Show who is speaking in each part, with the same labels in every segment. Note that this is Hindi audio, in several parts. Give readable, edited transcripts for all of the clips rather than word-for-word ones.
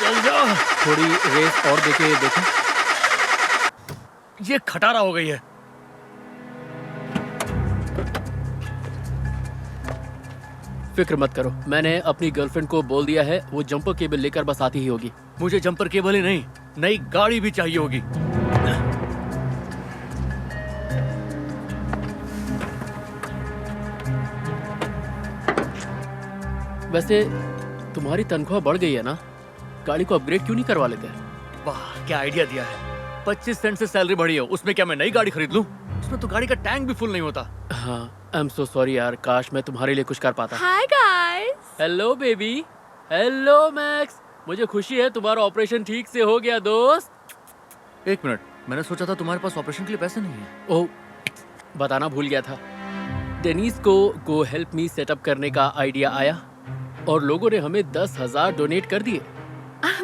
Speaker 1: चल जा।
Speaker 2: थोड़ी रेस और देके देखो।
Speaker 1: ये खटारा हो गई है।
Speaker 2: फिक्र मत करो, मैंने अपनी गर्लफ्रेंड को बोल दिया है, वो जंपर केबल लेकर बस आती ही होगी।
Speaker 1: मुझे जंपर केबल ही नहीं, नई गाड़ी भी चाहिए होगी।
Speaker 2: वैसे तुम्हारी तनख्वाह बढ़ गई है ना, गाड़ी को अपग्रेड क्यों नहीं करवा लेते?
Speaker 1: वाह, क्या आइडिया दिया है। 25 सेंट से सैलरी बढ़ी है, उसमें क्या मैं नई गाड़ी खरीद लूं? उसमें तो गाड़ी का टैंक भी फुल नहीं होता।
Speaker 2: हाँ, आई एम सो सॉरी यार, काश मैं तुम्हारे लिए कुछ कर पाता।
Speaker 3: Hi guys.
Speaker 2: Hello baby. Hello max. मुझे खुशी है तुम्हारा ऑपरेशन ठीक से हो गया दोस्त।
Speaker 1: एक मिनट, मैंने सोचा था तुम्हारे पास ऑपरेशन के लिए पैसे नहीं है।
Speaker 2: ओह, बताना भूल गया था। डेनिस को गो हेल्प मी सेटअप करने का आइडिया आया और लोगों ने हमें 10,000 डोनेट कर दिए।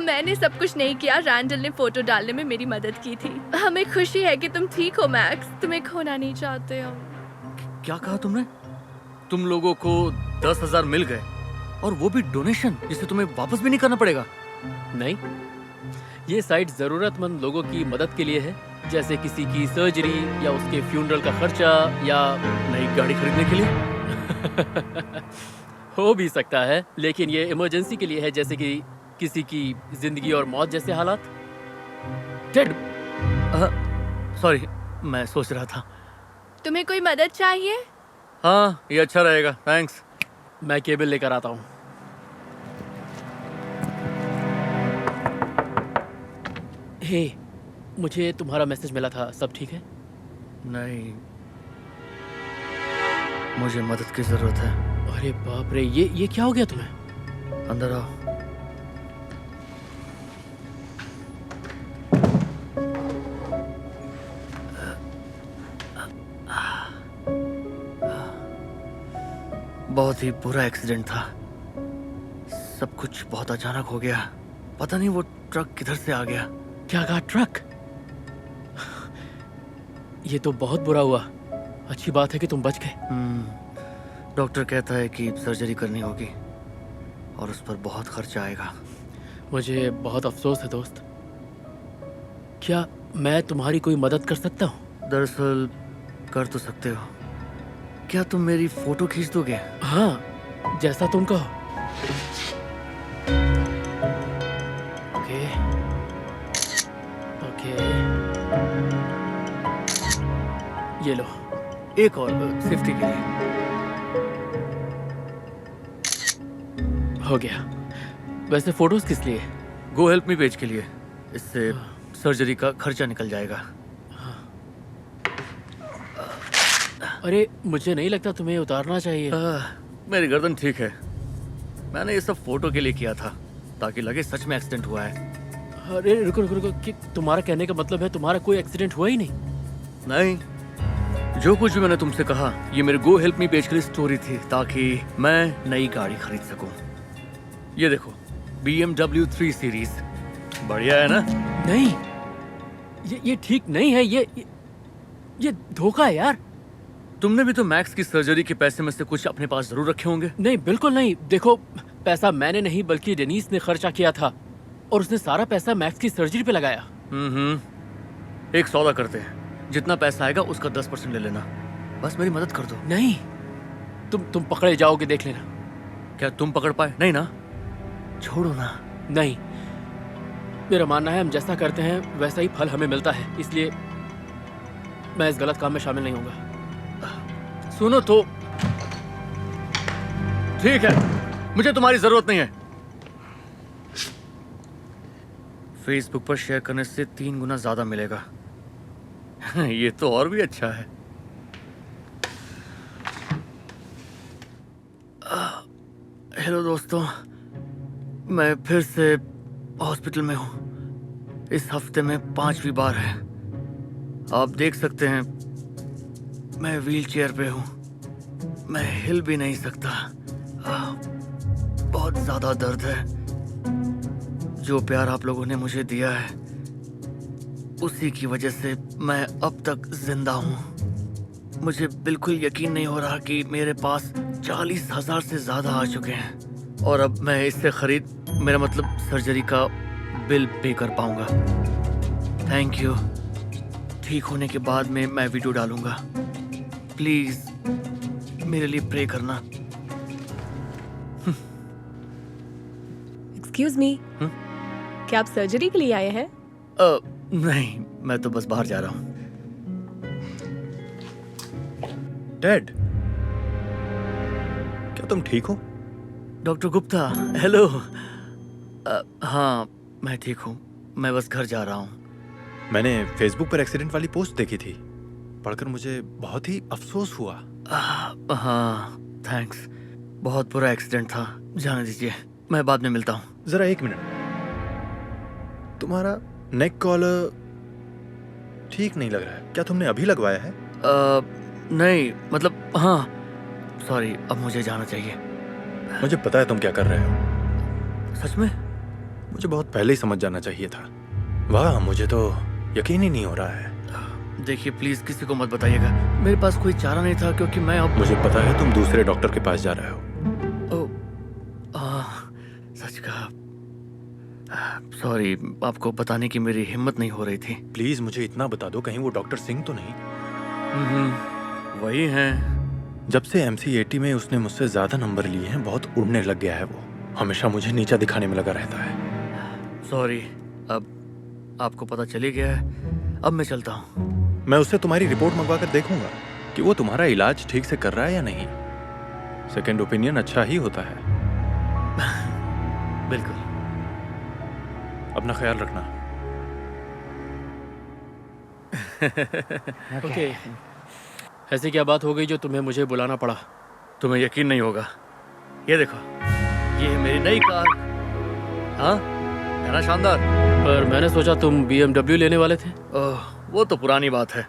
Speaker 3: मैंने सब कुछ नहीं किया, रैंडल ने फोटो डालने में मेरी मदद की थी। हमें खुशी है कि तुम ठीक हो मैक्स, तुम्हें खोना नहीं चाहते हो।
Speaker 1: क्या कहा तुमने? तुम लोगों को 10,000 मिल गए, और वो भी डोनेशन, जिसे तुम्हें वापस भी नहीं करना पड़ेगा?
Speaker 2: नहीं, ये साइट जरूरतमंद लोगों की मदद के लिए है, जैसे किसी की सर्जरी या उसके फ्यूनरल का खर्चा या
Speaker 1: नई गाड़ी खरीदने के लिए।
Speaker 2: हो भी सकता है, लेकिन ये इमरजेंसी के लिए है, जैसे कि किसी की जिंदगी और मौत जैसे हालात। टेड,
Speaker 1: सॉरी, मैं सोच रहा था।
Speaker 3: तुम्हें कोई मदद चाहिए?
Speaker 1: हाँ, ये अच्छा रहेगा, थैंक्स।
Speaker 2: मैं केबल लेकर आता हूँ। हे, मुझे तुम्हारा मैसेज मिला था, सब ठीक है?
Speaker 1: नहीं, मुझे मदद की जरूरत है।
Speaker 2: अरे बाप रे, ये क्या हो गया तुम्हें?
Speaker 1: अंदर आओ। बहुत ही बुरा एक्सीडेंट था। सब कुछ बहुत अचानक हो गया। पता नहीं वो ट्रक किधर से आ गया।
Speaker 2: क्या कहा, ट्रक? ये तो बहुत बुरा हुआ। अच्छी बात है कि तुम बच गए।
Speaker 1: डॉक्टर कहता है कि सर्जरी करनी होगी और उस पर बहुत खर्चा आएगा।
Speaker 2: मुझे बहुत अफसोस है दोस्त। क्या मैं तुम्हारी कोई मदद कर सकता हूँ?
Speaker 1: दरअसल कर तो सकते हो। क्या तुम मेरी फोटो खींच दोगे?
Speaker 2: हाँ, जैसा तुम कहो। ओके ओके, ये लो।
Speaker 1: एक और सेफ्टी के लिए।
Speaker 2: हो गया। वैसे फोटोज किस लिए?
Speaker 1: गो हेल्प मी पेज के लिए। इससे सर्जरी का खर्चा निकल जाएगा।
Speaker 2: अरे, मुझे नहीं लगता तुम्हें उतारना चाहिए।
Speaker 1: मेरी गर्दन ठीक है। मैंने ये सब फोटो के लिए किया था, ताकि लगे सच में एक्सीडेंट हुआ है।
Speaker 2: अरे रुको रुको रुको, कि तुम्हारा कहने का मतलब है तुम्हारा कोई एक्सीडेंट हुआ ही नहीं?
Speaker 1: नहीं, जो कुछ भी मैंने तुमसे कहा, ये मेरे गो हेल्प मी पेज के लिए स्टोरी थी, ताकि मैं नई गाड़ी खरीद सकूं। ये देखो, BMW 3 सीरीज। बढ़िया है ना?
Speaker 2: नहीं, ये ठीक नहीं है। ये धोखा है यार।
Speaker 1: तुमने भी तो मैक्स की सर्जरी के पैसे में से कुछ अपने पास जरूर रखे होंगे।
Speaker 2: नहीं, बिल्कुल नहीं। देखो, पैसा मैंने नहीं बल्कि डेनिस ने खर्चा किया था, और उसने सारा पैसा मैक्स की सर्जरी पे लगाया।
Speaker 1: एक सौदा करते हैं, जितना पैसा आएगा उसका 10% ले लेना। बस मेरी मदद कर दो।
Speaker 2: नहीं, तुम पकड़े जाओगे, देख लेना।
Speaker 1: क्या तुम पकड़ पाए? नहीं ना? छोड़ो ना।
Speaker 2: नहीं, मेरा मानना है हम जैसा करते हैं वैसा ही फल हमें मिलता है, इसलिए मैं इस गलत काम में शामिल नहीं होऊंगा।
Speaker 1: सुनो तो, ठीक है, मुझे तुम्हारी जरूरत नहीं है। फेसबुक पर शेयर करने से 3 गुना ज्यादा मिलेगा। ये तो और भी अच्छा है। हेलो दोस्तों, मैं फिर से हॉस्पिटल में हूँ। इस हफ्ते में 5वीं बार है। आप देख सकते हैं, मैं व्हीलचेयर पे हूँ। मैं हिल भी नहीं सकता। बहुत ज्यादा दर्द है। जो प्यार आप लोगों ने मुझे दिया है, उसी की वजह से मैं अब तक जिंदा हूँ। मुझे बिल्कुल यकीन नहीं हो रहा कि मेरे पास 40,000 से ज्यादा आ चुके हैं, और अब मैं इससे खरीद, मेरा मतलब सर्जरी का बिल पे कर पाऊंगा। Thank you. ठीक होने के बाद में मैं वीडियो डालूंगा। प्लीज मेरे लिए प्रे करना।
Speaker 4: एक्सक्यूज मी, क्या आप सर्जरी के लिए आए हैं?
Speaker 1: नहीं, मैं तो बस बाहर जा रहा हूँ।
Speaker 5: टेड, क्या तुम ठीक हो?
Speaker 1: Doctor Gupta, hello. हाँ, मैं ठीक हूँ। मैं बस घर जा रहा हूँ।
Speaker 5: मैंने फेसबुक पर एक्सीडेंट वाली पोस्ट देखी थी, पढ़कर मुझे बहुत ही अफसोस हुआ।
Speaker 1: हाँ, थैंक्स। बहुत बुरा एक्सीडेंट था। जाने दीजिए, मैं बाद में मिलता हूँ।
Speaker 5: जरा 1 मिनट, तुम्हारा नेक कॉलर ठीक नहीं लग रहा है। क्या तुमने अभी लगवाया है?
Speaker 1: नहीं, मतलब हाँ, सॉरी, अब मुझे जाना चाहिए।
Speaker 5: मुझे पता है तुम क्या कर रहे हो।
Speaker 1: सच में?
Speaker 5: मुझे बहुत पहले ही समझ जाना चाहिए था। वाह, मुझे तो यकीन ही नहीं हो रहा है।
Speaker 1: देखिए, प्लीज किसी को मत बताइएगा। मेरे पास कोई चारा नहीं था, क्योंकि मैं अब
Speaker 5: मुझे पता है तुम दूसरे डॉक्टर के पास जा रहे हो।
Speaker 1: सच कहा। सॉरी, आपको बताने की मेरी हिम्मत नहीं हो रही थी।
Speaker 5: प्लीज मुझे इतना बता दो, कहीं वो डॉक्टर सिंह तो नहीं?
Speaker 1: वही हैं।
Speaker 5: जब से MCAT में उसने मुझसे ज्यादा नंबर लिए हैं, बहुत उड़ने लग गया है वो। हमेशा मुझे नीचा दिखाने में लगा रहता है।
Speaker 1: सॉरी, अब आपको पता चली गया है। अब मैं चलता हूँ।
Speaker 5: मैं उससे तुम्हारी रिपोर्ट मंगवा कर देखूंगा कि वो तुम्हारा इलाज ठीक से कर रहा है या नहीं। सेकंड ओपिनियन अच्छा ही होता है।
Speaker 1: बिल्कुल।
Speaker 5: अपना ख्याल रखना।
Speaker 2: ओके, ऐसी क्या बात हो गई जो तुम्हें मुझे बुलाना पड़ा?
Speaker 1: तुम्हें यकीन नहीं होगा। ये देखो, ये है मेरी नई कार। हाँ, है ना शानदार?
Speaker 2: पर मैंने सोचा तुम BMW लेने वाले थे।
Speaker 1: ओह, वो तो पुरानी बात है।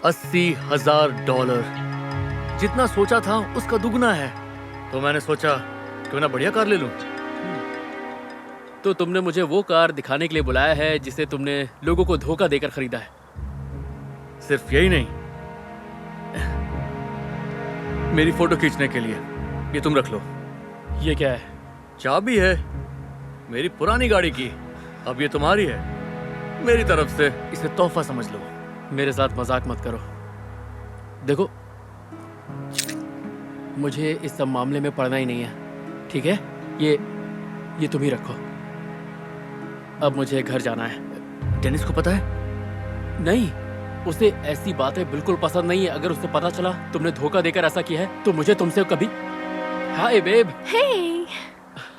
Speaker 1: $80,000। जितना सोचा था उसका दुगना है। तो मैंने सोचा क्यों ना बढ़िया कार ले लूं।
Speaker 2: तो तुमने मुझे वो कार दिखाने के लिए बुलाया है जिसे तुमने लोगों को धोखा देकर खरीदा है।
Speaker 1: सिर्फ यही नहीं, मेरी फोटो खींचने के लिए। ये तुम रख लो।
Speaker 2: ये क्या है?
Speaker 1: चाबी है मेरी पुरानी गाड़ी की। अब ये तुम्हारी है, मेरी तरफ से। इसे तोहफा समझ लो।
Speaker 2: मेरे साथ मजाक मत करो। देखो, मुझे इस सब मामले में पड़ना ही नहीं है, ठीक है? ये तुम ही रखो। अब मुझे घर जाना है।
Speaker 1: डेनिस को पता है?
Speaker 2: नहीं, उसे ऐसी बातें बिल्कुल पसंद नहीं है। अगर उसे पता चला तुमने धोखा देकर ऐसा किया है तो मुझे तुमसे कभी। हाय बेब।
Speaker 3: हे,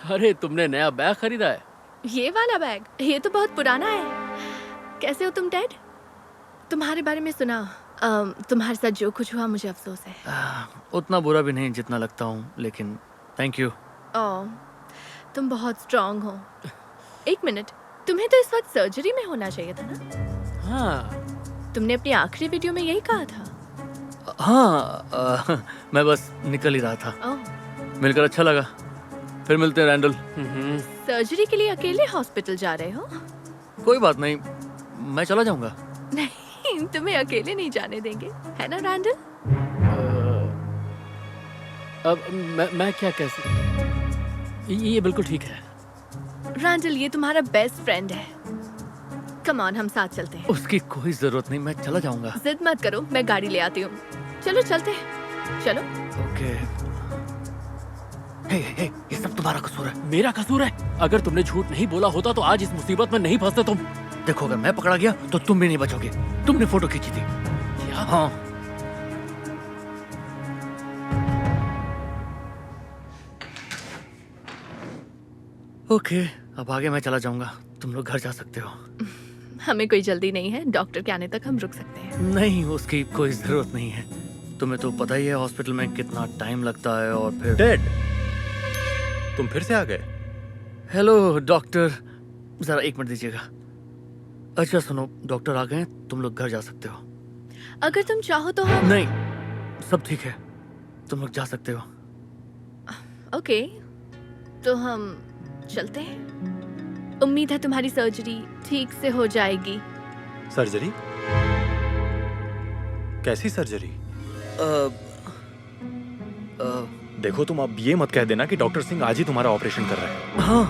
Speaker 2: अरे, तुमने नया बैग खरीदा है?
Speaker 3: ये वाला बैग? ये तो बहुत पुराना है। कैसे हो तुम टेड? तुम्हारे बारे में सुना। तुम्हारे साथ जो कुछ हुआ, मुझे अफसोस है।
Speaker 1: उतना बुरा भी नहीं जितना लगता हूँ, लेकिन थैंक यू।
Speaker 3: ओह, तुम बहुत स्ट्रांग हो। 1 मिनट, तुम्हें तो इस वक्त सर्जरी में होना चाहिए था ना?
Speaker 2: हाँ।
Speaker 3: तुमने अपनी आखिरी वीडियो में यही कहा था।
Speaker 1: हाँ, मैं बस निकल ही रहा था।
Speaker 3: ओह,
Speaker 1: मिलकर अच्छा लगा। फिर मिलते हैं रैंडल।
Speaker 3: सर्जरी के लिए अकेले हॉस्पिटल जा रहे हो?
Speaker 1: कोई बात नहीं, मैं चला जाऊंगा।
Speaker 3: नहीं, तुम्हें अकेले नहीं जाने देंगे, है ना रैंडल?
Speaker 2: अब मैं क्या कह सकता? ये बिल्कुल ठीक है।
Speaker 3: रैंडल, ये तुम्हारा बेस्ट फ्रेंड है। कम ऑन, हम साथ चलते हैं।
Speaker 1: उसकी कोई जरूरत नहीं, मैं चला जाऊंगा।
Speaker 3: जिद मत करो, मैं गाड़ी ले आती हूँ। चलो चलते हैं, चलो।
Speaker 1: ओके। हे, ये सब तुम्हारा कसूर है।
Speaker 2: मेरा कसूर है? अगर तुमने झूठ नहीं बोला होता तो आज इस मुसीबत में नहीं फंसते तुम।
Speaker 1: देखो, अगर मैं पकड़ा गया तो तुम भी नहीं बचोगे। तुमने फोटो खींची थी।
Speaker 2: क्या?
Speaker 1: हाँ। ओके, अब आगे मैं चला जाऊंगा। तुम लोग घर जा सकते हो।
Speaker 3: हमें कोई जल्दी नहीं है, डॉक्टर के आने तक हम रुक सकते हैं।
Speaker 1: नहीं, उसकी कोई जरूरत नहीं है। तुम्हें तो पता ही है हॉस्पिटल में कितना टाइम लगता है। और फिर
Speaker 5: टेड, तुम फिर से आ गए?
Speaker 1: हेलो डॉक्टर, जरा 1 मिनट दीजिएगा। अच्छा सुनो, डॉक्टर आ गए, तुम लोग घर जा सकते हो।
Speaker 3: अगर तुम चाहो तो हम।
Speaker 1: नहीं, सब ठीक है, तुम लोग जा सकते हो।
Speaker 3: ओके, तो हम चलते हैं। उम्मीद है तुम्हारी सर्जरी ठीक से हो जाएगी।
Speaker 5: सर्जरी? कैसी सर्जरी? देखो, तुम अब ये मत कह देना कि डॉक्टर सिंह आज ही तुम्हारा ऑपरेशन कर रहे हैं।
Speaker 1: हाँ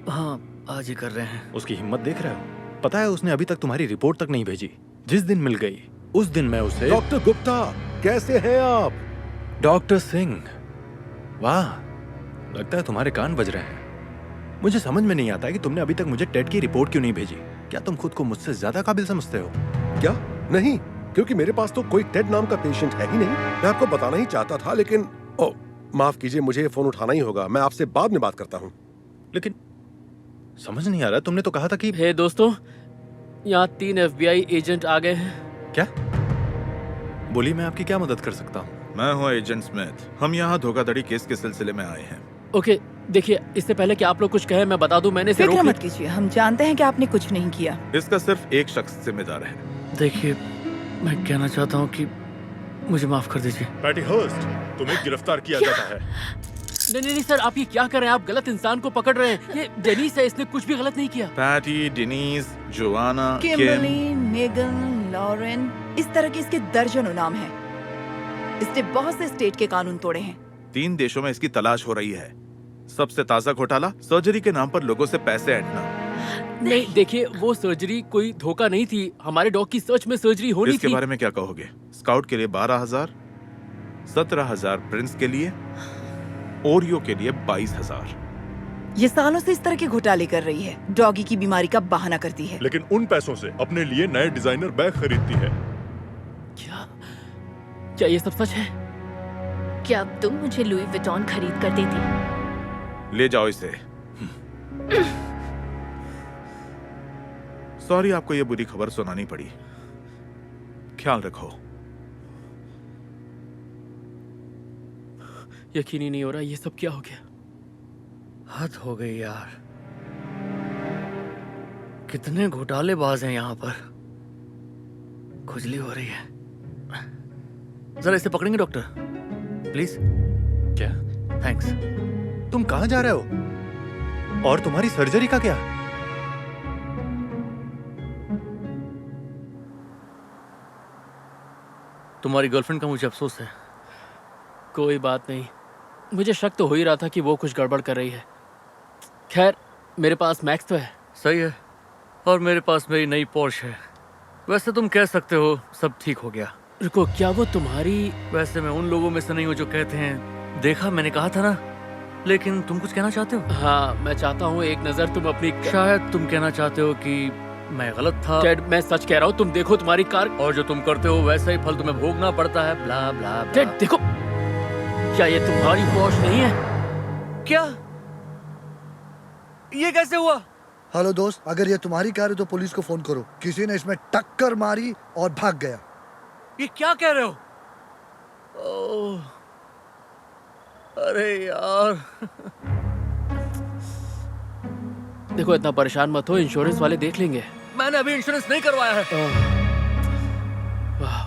Speaker 1: हाँ, आज ही कर रहे हैं।
Speaker 5: उसकी हिम्मत देख रहे हो? पता है उसने अभी तक तुम्हारी रिपोर्ट तक नहीं भेजी। जिस दिन मिल गई उस दिन मैं उसे।
Speaker 6: डॉक्टर गुप्ता, कैसे हैं आप?
Speaker 5: डॉक्टर सिंह, वाह, लगता है तुम्हारे कान बज रहे हैं। मुझे समझ में नहीं आता है कि तुमने अभी तक मुझे टेड की रिपोर्ट क्यों नहीं भेजी। क्या तुम खुद को मुझसे ज्यादा काबिल समझते हो?
Speaker 6: क्या? नहीं, क्योंकि मेरे पास तो कोई टेड नाम का पेशेंट है ही नहीं। मैं आपको बताना ही चाहता था, लेकिन ओ, माफ कीजिए, मुझे ये फोन उठाना ही होगा। मैं आपसे बाद में बात करता हूँ।
Speaker 5: लेकिन समझ नहीं आ रहा, तुमने तो कहा था कि।
Speaker 2: हे दोस्तों, यहाँ 3 FBI एजेंट आ गए हैं।
Speaker 5: क्या? बोलिए, मैं आपकी क्या मदद कर सकता हूँ?
Speaker 7: मैं हूँ एजेंट स्मिथ। हम यहाँ धोखाधड़ी केस के सिलसिले में आए हैं।
Speaker 2: ओके, देखिए, इससे पहले कि आप लोग कुछ कहें मैं बता दूं, मैंने इसे
Speaker 8: फिक्र
Speaker 2: रोक
Speaker 8: मत कीजिए, हम जानते हैं कि आपने कुछ नहीं किया।
Speaker 7: इसका सिर्फ एक शख्स जिम्मेदार है।
Speaker 1: देखिए, मैं कहना चाहता हूँ कि मुझे माफ कर दीजिए।
Speaker 6: पैटी हर्स्ट, तुम्हें गिरफ्तार किया जाता है।
Speaker 2: नहीं सर, आप ये क्या कर रहे हैं? आप गलत इंसान को पकड़ रहे हैं। ये डेनिस है, इसने कुछ भी गलत नहीं किया।
Speaker 7: Patty, Dennis, Joanna,
Speaker 8: Kimberly, Megan, Lauren, इस तरह के इसके दर्जनों नाम हैं। इसने बहुत से स्टेट के कानून तोड़े हैं।
Speaker 7: 3 देशों में इसकी तलाश हो रही है। सबसे ताजा घोटाला सर्जरी के नाम पर लोगों से पैसे ऐंठना।
Speaker 2: नहीं, देखिए, वो सर्जरी कोई धोखा नहीं थी। हमारे डॉग की सच में सर्जरी होनी
Speaker 7: इसके
Speaker 2: थी।
Speaker 7: बारे में क्या कहोगे? स्काउट के लिए 12,000, 17,000 प्रिंस के लिए, ओरियो के लिए 22,000।
Speaker 8: ये सालों से इस तरह के घोटाले कर रही है। डॉगी की बीमारी का बहाना करती है।
Speaker 6: लेकिन उन पैसों से अपने लिए नए डिजाइनर बैग खरीदती है।
Speaker 2: क्या ये सब सच है?
Speaker 3: क्या अब तुम मुझे लुई विटॉन खरीद कर देती?
Speaker 7: ले जाओ इसे। सॉरी, आपको ये बुरी खबर सुनानी पड़ी। ख्याल रखो।
Speaker 2: यकीन ही नहीं हो रहा, ये सब क्या हो गया?
Speaker 1: हद हो गई यार, कितने घोटालेबाज हैं यहाँ पर। खुजली हो रही है। जरा इसे पकड़ेंगे डॉक्टर, प्लीज?
Speaker 5: क्या?
Speaker 1: थैंक्स।
Speaker 5: तुम कहाँ जा रहे हो? और तुम्हारी सर्जरी का क्या?
Speaker 1: तुम्हारी गर्लफ्रेंड का मुझे अफसोस है।
Speaker 2: कोई बात नहीं, मुझे शक तो हो ही रहा था कि वो कुछ गड़बड़ कर रही है। खैर, मेरे पास मैक्स तो है।
Speaker 1: सही है, और मेरे पास मेरी नई पोर्श है। वैसे तुम कह सकते हो सब ठीक हो गया।
Speaker 2: रुको, क्या वो तुम्हारी?
Speaker 1: वैसे मैं उन लोगों में से नहीं हूँ जो कहते हैं देखा, मैंने कहा था ना। लेकिन तुम कुछ कहना चाहते हो?
Speaker 2: हाँ, मैं चाहता हूँ एक नजर तुम अपनी।
Speaker 1: शायद तुम कहना चाहते हो कि मैं गलत था।
Speaker 2: टेड, मैं सच कह रहा हूँ, तुम देखो तुम्हारी कार।
Speaker 1: और जो तुम करते हो वैसा ही फल तुम्हें भोगना पड़ता है। ब्ला ब्ला ब्ला।
Speaker 2: टेड देखो, क्या ये तुम्हारी पॉश नहीं है?
Speaker 1: क्या? ये कैसे हुआ?
Speaker 9: हेलो दोस्त, अगर ये तुम्हारी कार है तो पुलिस को फोन करो। किसी ने इसमें टक्कर मारी और भाग गया।
Speaker 1: ये क्या कह रहे हो? ओह, अरे यार।
Speaker 2: देखो, इतना परेशान मत हो, इंश्योरेंस वाले देख लेंगे।
Speaker 1: मैंने अभी इंश्योरेंस नहीं करवाया है।
Speaker 2: वाह।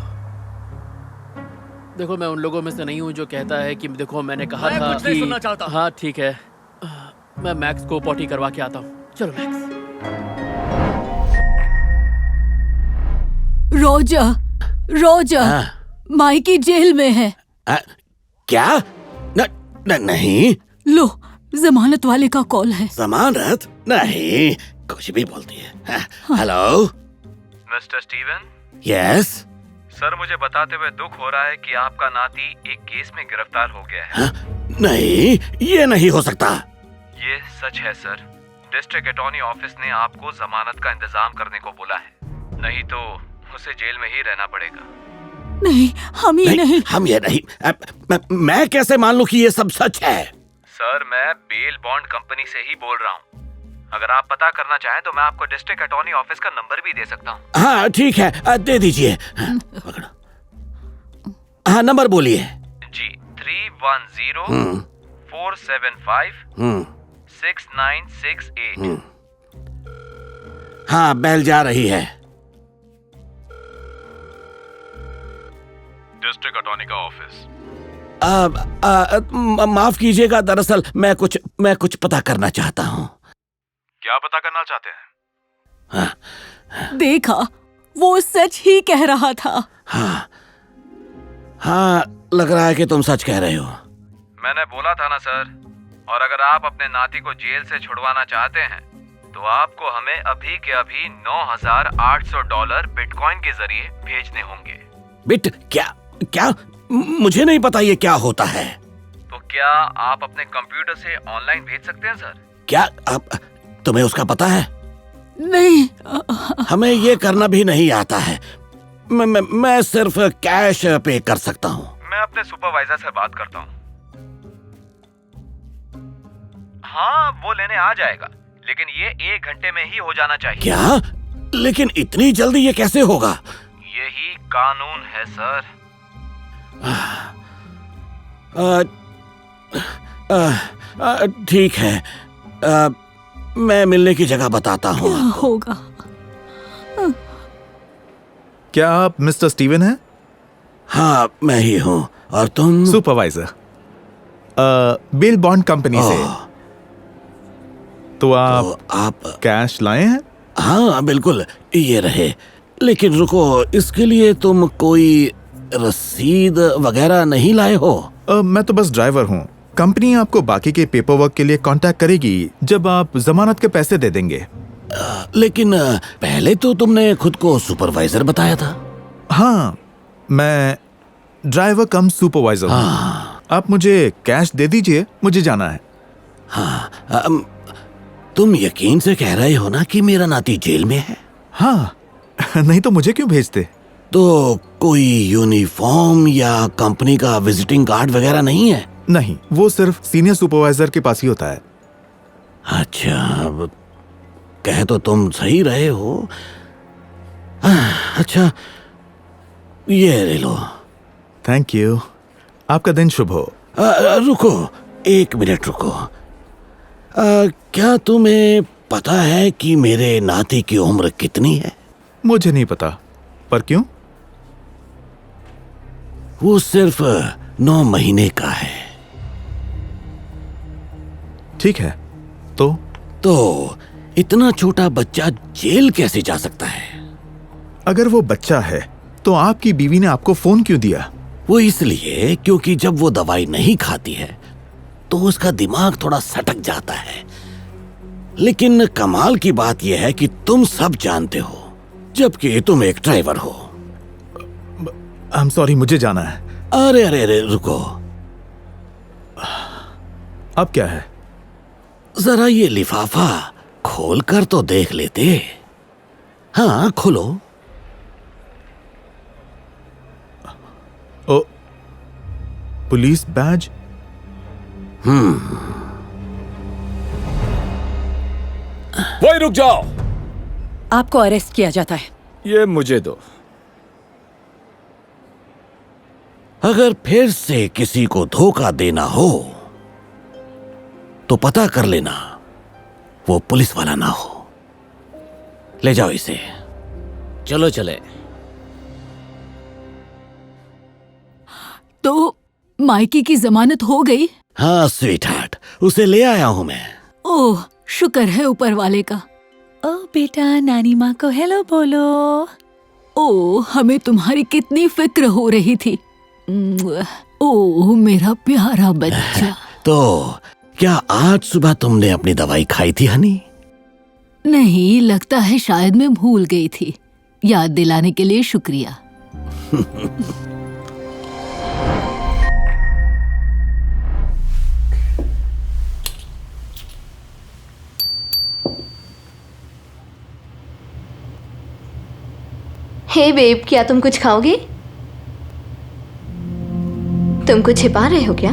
Speaker 2: देखो, मैं उन लोगों में से नहीं हूँ जो कहता है कि देखो मैंने कहा
Speaker 1: मैं
Speaker 2: था
Speaker 1: कुछ नहीं
Speaker 2: कि।
Speaker 1: सुनना चाहता।
Speaker 2: हाँ ठीक है, मैं मैक्स को पॉटी करवा के आता हूँ। चलो मैक्स।
Speaker 10: रोजर माइकी जेल में है।
Speaker 11: क्या? नहीं।
Speaker 10: लो, जमानत वाले का कॉल है।
Speaker 11: जमानत? नहीं, कुछ भी बोलती है। Hello
Speaker 12: mister Steven.
Speaker 11: Yes
Speaker 12: sir, मुझे बताते हुए दुख हो रहा है कि आपका नाती एक केस में गिरफ्तार हो गया है।
Speaker 11: नहीं, ये नहीं हो सकता।
Speaker 12: ये सच है सर। डिस्ट्रिक्ट अटॉर्नी ऑफिस ने आपको जमानत का इंतजाम करने को बोला है, नहीं तो उसे जेल में ही रहना पड़ेगा।
Speaker 10: नहीं, हम ये नहीं।
Speaker 11: हम ये नहीं। मैं कैसे मान लूं कि ये सब सच है?
Speaker 12: सर, मैं बेल बॉन्ड कंपनी से ही बोल रहा हूँ। अगर आप पता करना चाहें तो मैं आपको डिस्ट्रिक्ट अटॉर्नी ऑफिस का नंबर भी दे सकता हूँ।
Speaker 11: हाँ ठीक है, दे दीजिए। हाँ, नंबर बोलिए।
Speaker 12: जी, 310 475 6968।
Speaker 11: हाँ, बेल जा रही है।
Speaker 12: डिस्ट्रिक्ट अटॉर्नी का ऑफिस।
Speaker 11: माफ कीजिएगा, दरअसल मैं कुछ पता करना चाहता हूँ।
Speaker 12: क्या पता करना चाहते हैं?
Speaker 11: हाँ,
Speaker 10: देखा, वो सच ही कह रहा था।
Speaker 11: हाँ, लग रहा है कि तुम सच कह रहे हो।
Speaker 12: मैंने बोला था ना सर। और अगर आप अपने नाती को जेल से छुड़वाना चाहते हैं तो आपको हमें अभी के अभी $9,800 बिटकॉइन के जरिए भेजने होंगे।
Speaker 11: बिट क्या क्या? मुझे नहीं पता ये क्या होता है।
Speaker 12: तो क्या आप अपने कंप्यूटर से ऑनलाइन भेज सकते हैं सर?
Speaker 11: क्या आप तुम्हें उसका पता है?
Speaker 10: नहीं,
Speaker 11: हमें ये करना भी नहीं आता है। मैं सिर्फ कैश पे कर सकता हूँ।
Speaker 12: मैं अपने सुपरवाइजर से बात करता हूँ। हाँ, वो लेने आ जाएगा, लेकिन ये 1 घंटे में ही हो जाना चाहिए।
Speaker 11: क्या? लेकिन इतनी जल्दी ये कैसे होगा?
Speaker 12: यही कानून है सर।
Speaker 11: ठीक है, मैं मिलने की जगह बताता हूँ।
Speaker 10: क्या होगा?
Speaker 7: क्या आप मिस्टर स्टीवन हैं?
Speaker 11: हाँ, मैं ही हूँ। और तुम?
Speaker 7: सुपरवाइजर, बिल बॉन्ड कंपनी से। तो आप कैश लाए हैं?
Speaker 11: हाँ बिल्कुल, ये रहे। लेकिन रुको, इसके लिए तुम कोई रसीद वगैरह नहीं लाए हो?
Speaker 7: मैं तो बस ड्राइवर हूँ। कंपनी आपको बाकी के पेपर वर्क के लिए कांटेक्ट करेगी जब आप जमानत के पैसे दे देंगे।
Speaker 11: लेकिन पहले तो तुमने खुद को सुपरवाइजर बताया था।
Speaker 7: हाँ, मैं ड्राइवर कम सुपरवाइजर हूँ। आप मुझे कैश दे दीजिए, मुझे जाना है।
Speaker 11: हाँ, तुम यकीन से कह रहे हो ना कि मेरा नाती जेल में है?
Speaker 7: हाँ, नहीं तो मुझे क्यों भेजते?
Speaker 11: तो कोई यूनिफॉर्म या कंपनी का विजिटिंग कार्ड वगैरह नहीं है?
Speaker 7: नहीं, वो सिर्फ सीनियर सुपरवाइजर के पास ही होता है।
Speaker 11: अच्छा, कह तो तुम सही रहे हो। अच्छा, ये ले लो।
Speaker 7: थैंक यू, आपका दिन शुभ हो।
Speaker 11: रुको, 1 मिनट रुको। क्या तुम्हें पता है कि मेरे नाती की उम्र कितनी है?
Speaker 7: मुझे नहीं पता, पर क्यों?
Speaker 11: वो सिर्फ 9 महीने का है।
Speaker 7: ठीक है, तो
Speaker 11: इतना छोटा बच्चा जेल कैसे जा सकता है?
Speaker 7: अगर वो बच्चा है तो आपकी बीवी ने आपको फोन क्यों दिया?
Speaker 11: वो इसलिए क्योंकि जब वो दवाई नहीं खाती है तो उसका दिमाग थोड़ा सटक जाता है। लेकिन कमाल की बात यह है कि तुम सब जानते हो, जबकि तुम एक ड्राइवर हो।
Speaker 7: आई एम सॉरी, मुझे जाना है।
Speaker 11: अरे अरे अरे, रुको।
Speaker 7: अब क्या है?
Speaker 11: जरा ये लिफाफा खोल कर तो देख लेते। हाँ, खोलो।
Speaker 7: ओ, पुलिस बैज।
Speaker 13: वही रुक जाओ।
Speaker 10: आपको अरेस्ट किया जाता है।
Speaker 13: ये मुझे दो।
Speaker 11: अगर फिर से किसी को धोखा देना हो तो पता कर लेना वो पुलिस वाला ना हो। ले जाओ इसे।
Speaker 2: चलो चले।
Speaker 10: तो माइकी की जमानत हो गई?
Speaker 11: हाँ स्वीट हार्ट, उसे ले आया हूं मैं।
Speaker 10: ओह, शुक्र है ऊपर वाले का। ओ बेटा, नानी माँ को हेलो बोलो। ओह, हमें तुम्हारी कितनी फिक्र हो रही थी। ओह मेरा प्यारा बच्चा।
Speaker 11: तो क्या आज सुबह तुमने अपनी दवाई खाई थी हनी?
Speaker 10: नहीं, लगता है शायद मैं भूल गई थी। याद दिलाने के लिए शुक्रिया।
Speaker 3: हे बेब, क्या तुम कुछ खाओगे? तुम कुछ छिपा रहे हो क्या?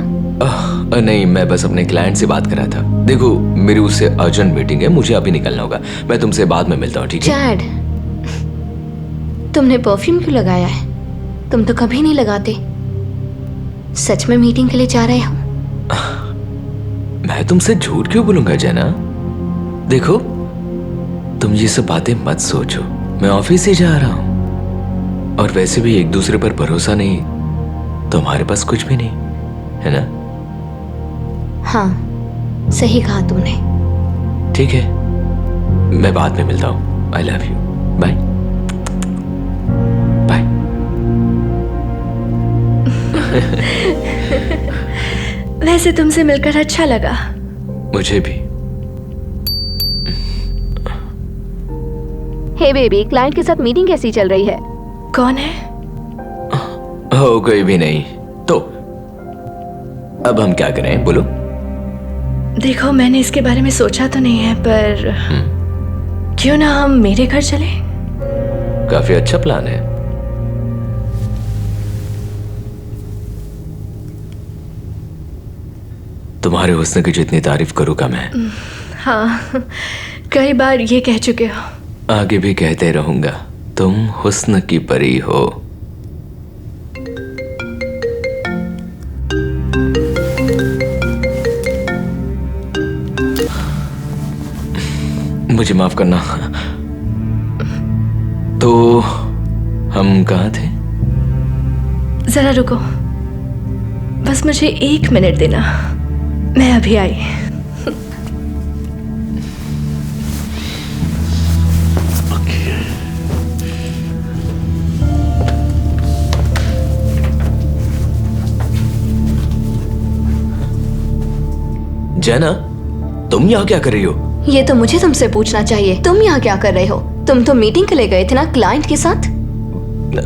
Speaker 14: नहीं, मैं बस अपने क्लाइंट से बात कर रहा था। देखो, मेरी उससे अर्जेंट मीटिंग है, मुझे अभी निकलना होगा। मैं तुमसे बाद में मिलता हूँ, ठीक है?
Speaker 3: चैड, तुमने परफ्यूम क्यों लगाया है? तुम तो कभी नहीं लगाते। सच में मीटिंग के लिए जा रहे हो?
Speaker 14: मैं तुमसे झूठ क्यों बोलूंगा जेना? देखो, तुम ये सब बातें मत सोचो। मैं ऑफिस ही जा रहा हूँ, और वैसे भी एक दूसरे पर भरोसा नहीं तो हमारे पास कुछ भी नहीं है ना?
Speaker 3: हाँ, सही कहा तुमने।
Speaker 14: ठीक है, मैं बाद में मिलता हूँ। I love you. Bye bye.
Speaker 3: वैसे तुमसे मिलकर अच्छा लगा।
Speaker 14: मुझे भी।
Speaker 15: हे बेबी, क्लाइंट के साथ मीटिंग कैसी चल रही है?
Speaker 3: कौन है?
Speaker 14: हो कोई भी नहीं। तो अब हम क्या करें, बोलो।
Speaker 3: देखो, मैंने इसके बारे में सोचा तो नहीं है, पर क्यों ना हम मेरे घर चले?
Speaker 14: काफी अच्छा प्लान है। तुम्हारे हुस्न की जितनी तारीफ करूँ कम है।
Speaker 3: हाँ, कई बार ये कह चुके हो।
Speaker 14: आगे भी कहते रहूंगा, तुम हुस्न की परी हो। मुझे माफ करना। तो हम कहाँ थे?
Speaker 3: जरा रुको, बस मुझे 1 मिनट देना, मैं अभी आई।
Speaker 14: जैना, तुम यहाँ क्या कर रही हो?
Speaker 15: ये तो मुझे तुमसे पूछना चाहिए, तुम यहाँ क्या कर रहे हो? तुम तो मीटिंग के लिए गए थे ना, क्लाइंट के साथ?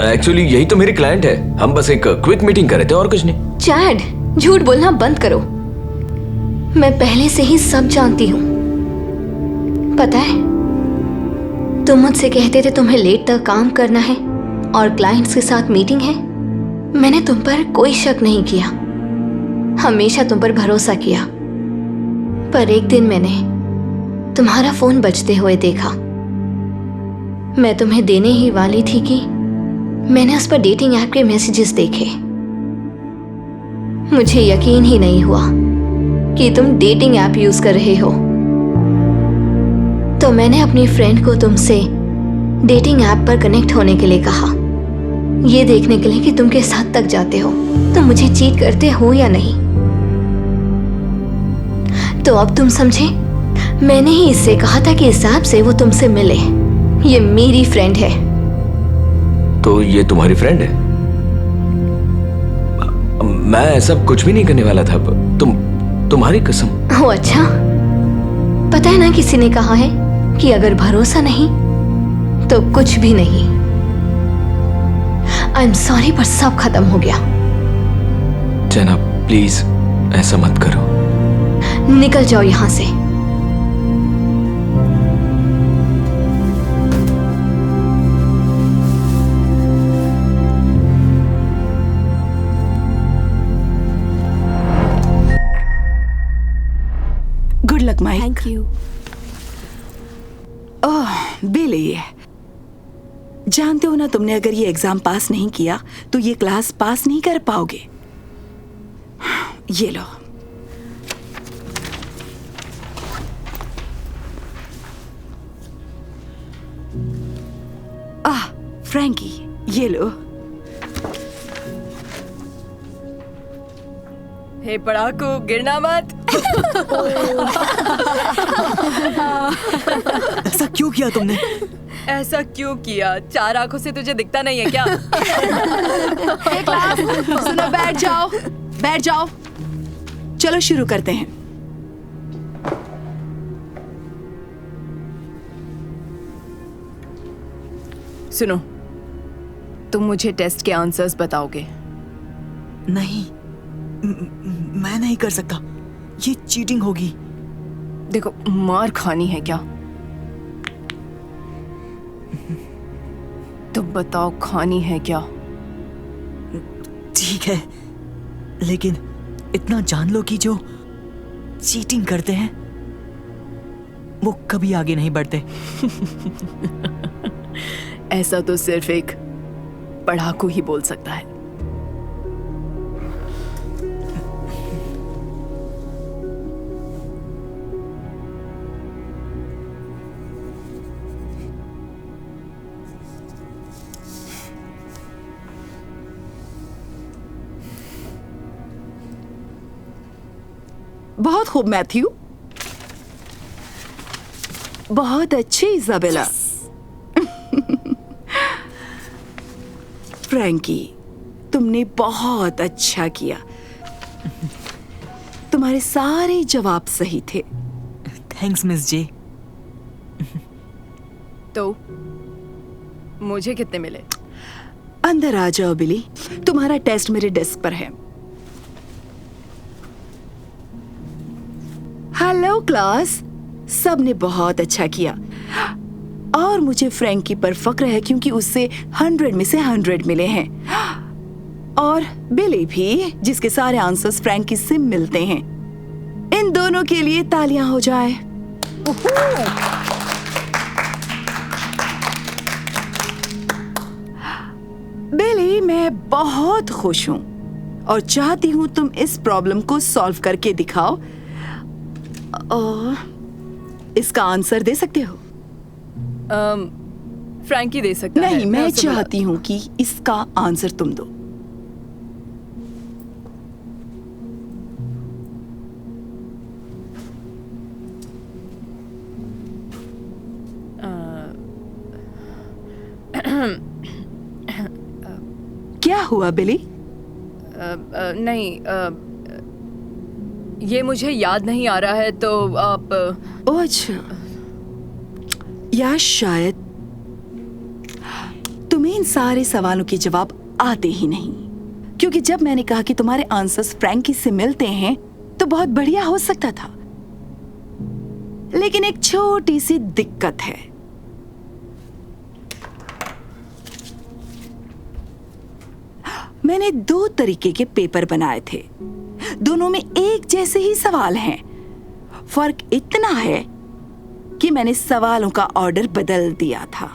Speaker 14: एक्चुअली यही तो मेरी क्लाइंट है, हम बस एक क्विक मीटिंग कर रहे थे और कुछ नहीं।
Speaker 15: चैड, झूठ बोलना बंद करो। मैं पहले से ही सब जानती हूँ। पता है, तुम मुझसे कहते थे तुम्हें लेट तक काम करना है और क्लाइंट्स के साथ मीटिंग है। मैंने तुम पर कोई शक नहीं किया, हमेशा तुम पर भरोसा किया। पर एक दिन मैंने तुम्हारा फोन बजते हुए देखा। मैं तुम्हें देने ही वाली थी कि मैंने उस पर डेटिंग ऐप के मैसेजेस देखे। मुझे यकीन ही नहीं हुआ कि तुम डेटिंग ऐप यूज कर रहे हो। तो मैंने अपनी फ्रेंड को तुमसे डेटिंग ऐप पर कनेक्ट होने के लिए कहा, ये देखने के लिए कि तुम किस हद तक जाते हो, तुम मुझे चीट करते हो या नहीं। तो अब तुम समझे, मैंने ही इससे कहा था कि इस ऐप से वो तुमसे मिले। ये मेरी फ्रेंड है।
Speaker 14: तो ये तुम्हारी फ्रेंड है? मैं ऐसा कुछ भी नहीं करने वाला था। तुम्हारी कसम।
Speaker 15: ओ अच्छा, पता है ना, किसी ने कहा है कि अगर भरोसा नहीं तो कुछ भी नहीं। आई एम सॉरी, पर सब खत्म हो गया।
Speaker 14: जनाब प्लीज ऐसा मत करो।
Speaker 15: निकल जाओ यहां से।
Speaker 8: Good luck Mike.
Speaker 4: Thank you.
Speaker 8: Oh, Bill ये जानते हो ना, तुमने अगर ये एग्जाम पास नहीं किया तो ये क्लास पास नहीं कर पाओगे। ये लो। फ्रैंकी, ये लो।
Speaker 16: हे पढ़ाकू, गिरना मत।
Speaker 17: ऐसा क्यों किया तुमने?
Speaker 16: ऐसा क्यों किया? 4 आंखों से तुझे दिखता नहीं है क्या?
Speaker 8: सुनो, बैठ जाओ, बैठ जाओ। चलो शुरू करते हैं।
Speaker 16: सुनो, तुम मुझे टेस्ट के आंसर्स बताओगे?
Speaker 17: नहीं, मैं नहीं कर सकता, ये चीटिंग होगी।
Speaker 16: देखो, मार खानी है क्या? तुम बताओ, खानी है क्या?
Speaker 17: ठीक है, लेकिन इतना जान लो कि जो चीटिंग करते हैं वो कभी आगे नहीं बढ़ते।
Speaker 16: ऐसा तो सिर्फ एक पढ़ाकू ही बोल सकता है।
Speaker 8: बहुत खूब मैथ्यू, बहुत अच्छी इजाबेला। फ्रैंकी, तुमने बहुत अच्छा किया। तुम्हारे सारे जवाब सही थे।
Speaker 17: थैंक्स मिस जे।
Speaker 16: तो मुझे कितने मिले?
Speaker 8: अंदर आ जाओ बिली, तुम्हारा टेस्ट मेरे डेस्क पर है। हेलो क्लास, सबने बहुत अच्छा किया और मुझे फ्रैंकी पर फक्र है क्योंकि उससे 100 में से 100 मिले हैं, और बिली भी जिसके सारे आंसर्स फ्रैंकी से मिलते हैं। इन दोनों के लिए तालियां हो जाए। बिली, मैं बहुत खुश हूं और चाहती हूं तुम इस प्रॉब्लम को सॉल्व करके दिखाओ और इसका आंसर दे सकते हो।
Speaker 16: फ्रैंकी दे सकता है।
Speaker 8: नहीं, मैं
Speaker 16: उसे
Speaker 8: चाहती हूं कि इसका आंसर तुम दो। क्या हुआ बिली?
Speaker 16: नहीं, ये मुझे याद नहीं आ रहा है, तो आप
Speaker 8: अच्छा, या शायद तुम्हें इन सारे सवालों के जवाब आते ही नहीं, क्योंकि जब मैंने कहा कि तुम्हारे आंसर्स फ्रैंकी से मिलते हैं तो बहुत बढ़िया हो सकता था, लेकिन एक छोटी सी दिक्कत है। मैंने 2 तरीके के पेपर बनाए थे, दोनों में एक जैसे ही सवाल हैं। फर्क इतना है कि मैंने सवालों का ऑर्डर बदल दिया था।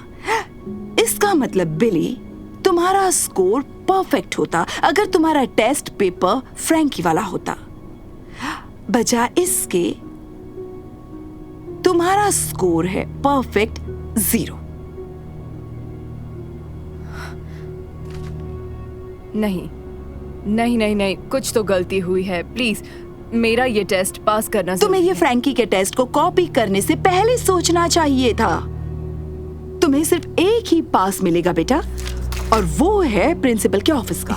Speaker 8: इसका मतलब बिली, तुम्हारा स्कोर परफेक्ट होता अगर तुम्हारा टेस्ट पेपर फ्रैंकी वाला होता। बजाय इसके तुम्हारा स्कोर है परफेक्ट 0।
Speaker 16: नहीं नहीं नहीं नहीं, कुछ तो गलती हुई है। प्लीज मेरा ये टेस्ट पास करना।
Speaker 8: तुम्हें ये फ्रैंकी के टेस्ट को कॉपी करने से पहले सोचना चाहिए था। तुम्हें सिर्फ एक ही पास मिलेगा बेटा, और वो है प्रिंसिपल के ऑफिस का।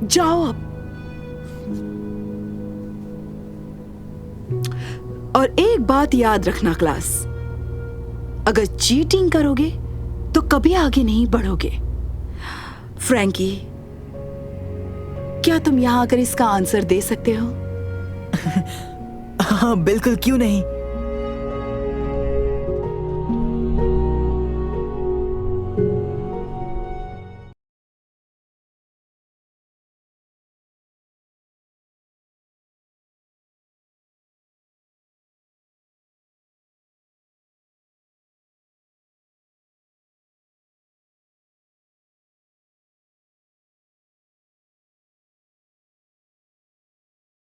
Speaker 8: जाओ अब। और एक बात याद रखना क्लास, अगर चीटिंग करोगे तो कभी आगे नहीं बढ़ोगे। फ्रैंकी, क्या तुम यहाँ आकर इसका आंसर दे सकते हो?
Speaker 17: हाँ बिल्कुल, क्यों नहीं।